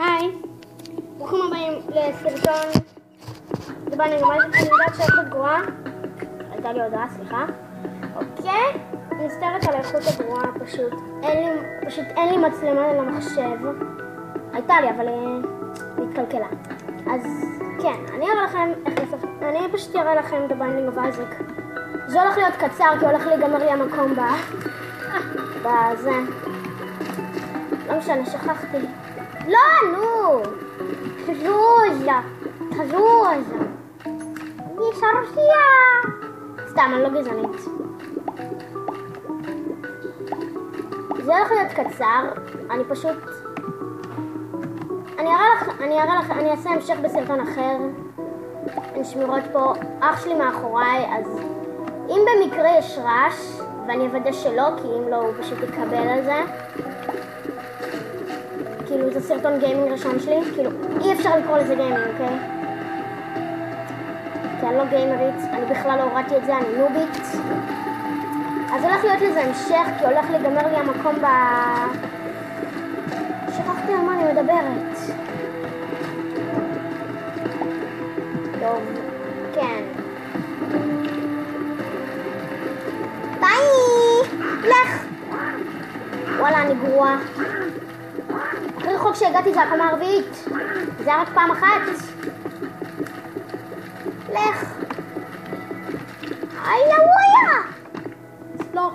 היי, ברוכים הבאים לסרטון. אני יודעת שהאיכות גרועה. הייתה לי הודעה, סליחה. אוקיי, אני מצטערת על האיכות הגרועה, פשוט אין לי מצלמה על המחשב. הייתה לי, אבל היא התקלקלה. אז כן, אני פשוט אראה לכם את הביינדינג אוף אייזק. זה הולך להיות קצר, כי הולך להיגמר לי המקום בזה. לא משנה, שכחתי. לא, נו! חזוז! יש הרוסיה! סתם, אני לא גזענית. זה הולך להיות קצר, אני פשוט... אני אעשה המשך בסרטון אחר. הן שמירות פה, אח שלי מאחוריי, אז אם במקרה יש רעש, ואני אוודא שלא, כי אם לא הוא פשוט יקבל על זה. כאילו זה סרטון גיימינג ראשון שלי, כאילו אי אפשר לקרוא לזה גיימינג, אוקיי? כי אני לא גיימרית, אני בכלל לא הורדתי את זה, אני נובית. אז הולך להיות לזה המשך, כי הולך להיגמר לי המקום שכחתי על מה אני מדברת. טוב, כן. ביי! לך! וואלה, אני גרועה. הכי רחוק שהגעתי זה הקומה הרביעית. זה היה רק פעם אחת. לך. איי, לוויה! סלוח.